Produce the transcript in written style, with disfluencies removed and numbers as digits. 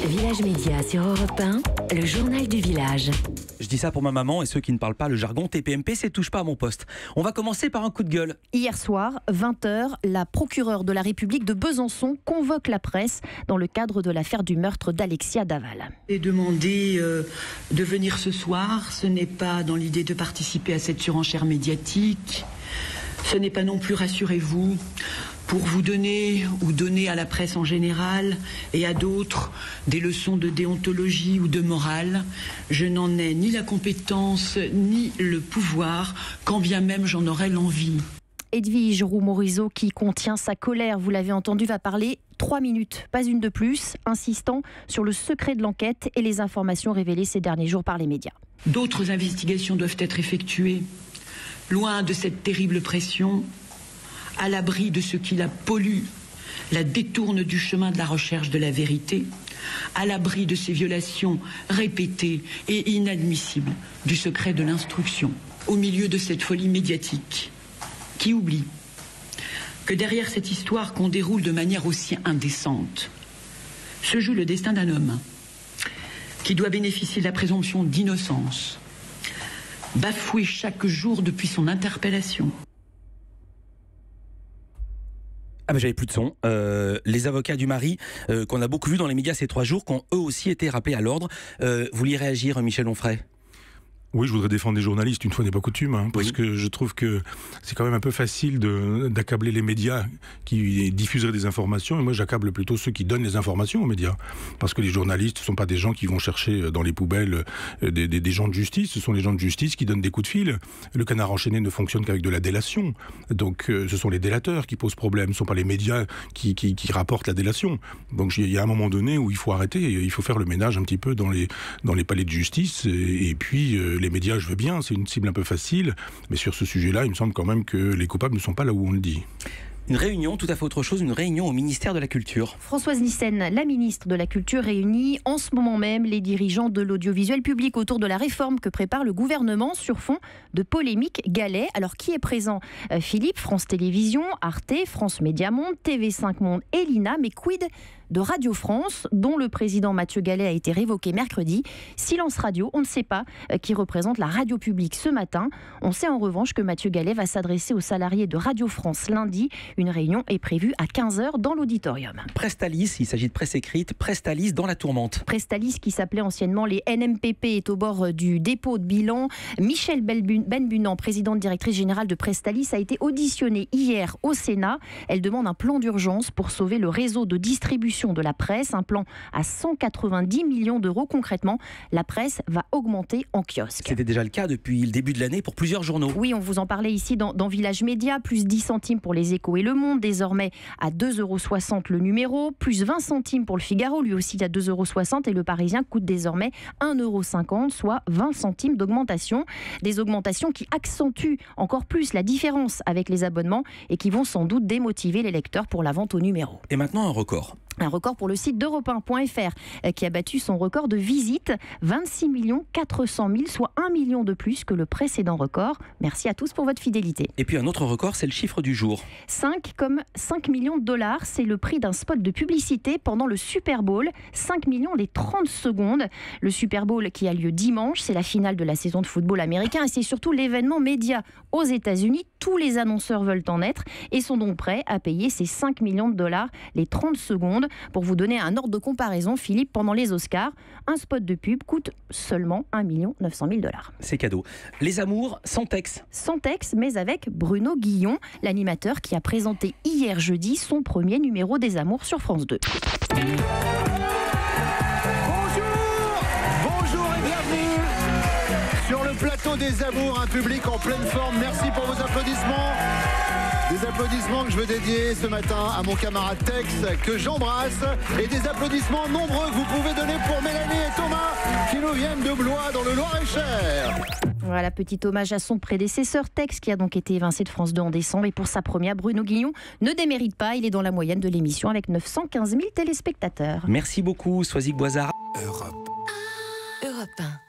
Village Média sur Europe 1, le journal du village. Je dis ça pour ma maman et ceux qui ne parlent pas le jargon TPMP, c'est touche pas à mon poste. On va commencer par un coup de gueule. Hier soir, 20h, la procureure de la République de Besançon convoque la presse dans le cadre de l'affaire du meurtre d'Alexia Daval. Et demander de venir ce soir, ce n'est pas dans l'idée de participer à cette surenchère médiatique. Ce n'est pas non plus, rassurez-vous, pour vous donner ou donner à la presse en général et à d'autres des leçons de déontologie ou de morale. Je n'en ai ni la compétence ni le pouvoir, quand bien même j'en aurais l'envie. Edwige Roux-Morizot, qui contient sa colère, vous l'avez entendu, va parler 3 minutes, pas une de plus, insistant sur le secret de l'enquête et les informations révélées ces derniers jours par les médias. D'autres investigations doivent être effectuées, loin de cette terrible pression, à l'abri de ce qui la pollue, la détourne du chemin de la recherche de la vérité, à l'abri de ces violations répétées et inadmissibles du secret de l'instruction, au milieu de cette folie médiatique, qui oublie que derrière cette histoire qu'on déroule de manière aussi indécente, se joue le destin d'un homme qui doit bénéficier de la présomption d'innocence, bafoué chaque jour depuis son interpellation. Ah ben j'avais plus de son. Les avocats du mari, qu'on a beaucoup vu dans les médias ces 3 jours, qui ont eux aussi été rappelés à l'ordre. Vous vouliez réagir, Michel Onfray ? Oui, je voudrais défendre les journalistes, une fois n'est pas coutume, parce que je trouve que c'est quand même un peu facile d'accabler les médias qui diffuseraient des informations, et moi j'accable plutôt ceux qui donnent les informations aux médias, parce que les journalistes ne sont pas des gens qui vont chercher dans les poubelles des gens de justice, ce sont les gens de justice qui donnent des coups de fil. Le canard enchaîné ne fonctionne qu'avec de la délation, donc ce sont les délateurs qui posent problème, ce ne sont pas les médias qui rapportent la délation. Donc il y a un moment donné où il faut arrêter, il faut faire le ménage un petit peu dans les palais de justice, et puis les médias, je veux bien, c'est une cible un peu facile, mais sur ce sujet-là, il me semble quand même que les coupables ne sont pas là où on le dit. Une réunion, tout à fait autre chose, une réunion au ministère de la Culture. Françoise Nyssen, la ministre de la Culture, réunit en ce moment même les dirigeants de l'audiovisuel public autour de la réforme que prépare le gouvernement sur fond de polémiques galets. Alors qui est présent ? Philippe, France Télévisions, Arte, France Média Monde, TV5 Monde et l'INA, mais quid de Radio France, dont le président Mathieu Gallet a été révoqué mercredi. Silence Radio, on ne sait pas qui représente la radio publique ce matin. On sait en revanche que Mathieu Gallet va s'adresser aux salariés de Radio France lundi. Une réunion est prévue à 15h dans l'auditorium. Prestalis, il s'agit de presse écrite, Prestalis dans la tourmente. Prestalis, qui s'appelait anciennement les NMPP, est au bord du dépôt de bilan. Michel Benbunan, présidente directrice générale de Prestalis, a été auditionnée hier au Sénat. Elle demande un plan d'urgence pour sauver le réseau de distribution de la presse, un plan à 190 millions d'euros. Concrètement, la presse va augmenter en kiosque. C'était déjà le cas depuis le début de l'année pour plusieurs journaux. Oui, on vous en parlait ici dans Village Média, plus 10 centimes pour les Échos et Le Monde, désormais à 2,60 € le numéro, plus 20 centimes pour le Figaro, lui aussi à 2,60 €, et le Parisien coûte désormais 1,50 €, soit 20 centimes d'augmentation. Des augmentations qui accentuent encore plus la différence avec les abonnements et qui vont sans doute démotiver les lecteurs pour la vente au numéro. Et maintenant un record. Un record pour le site d'europe1.fr qui a battu son record de visites, 26 400 000, soit 1 million de plus que le précédent record. Merci à tous pour votre fidélité. Et puis un autre record, c'est le chiffre du jour. 5 millions de dollars, c'est le prix d'un spot de publicité pendant le Super Bowl. 5 millions les 30 secondes. Le Super Bowl qui a lieu dimanche, c'est la finale de la saison de football américain et c'est surtout l'événement média aux États-Unis. Tous les annonceurs veulent en être et sont donc prêts à payer ces 5 millions de dollars les 30 secondes. Pour vous donner un ordre de comparaison, Philippe, pendant les Oscars, un spot de pub coûte seulement 1 900 000 $. C'est cadeau. Les amours sans texte. Sans texte, mais avec Bruno Guillon, l'animateur qui a présenté hier jeudi son premier numéro des amours sur France 2. Bonjour et bienvenue sur le plateau des amours, un public en pleine forme. Merci pour vos applaudissements. Des applaudissements que je veux dédier ce matin à mon camarade Tex, que j'embrasse, et des applaudissements nombreux que vous pouvez donner pour Mélanie et Thomas, qui nous viennent de Blois, dans le Loir-et-Cher. Voilà, petit hommage à son prédécesseur Tex, qui a donc été évincé de France 2 en décembre. Et pour sa première, Bruno Guillon ne démérite pas. Il est dans la moyenne de l'émission avec 915 000 téléspectateurs. Merci beaucoup, Soisy Boisard. Europe 1.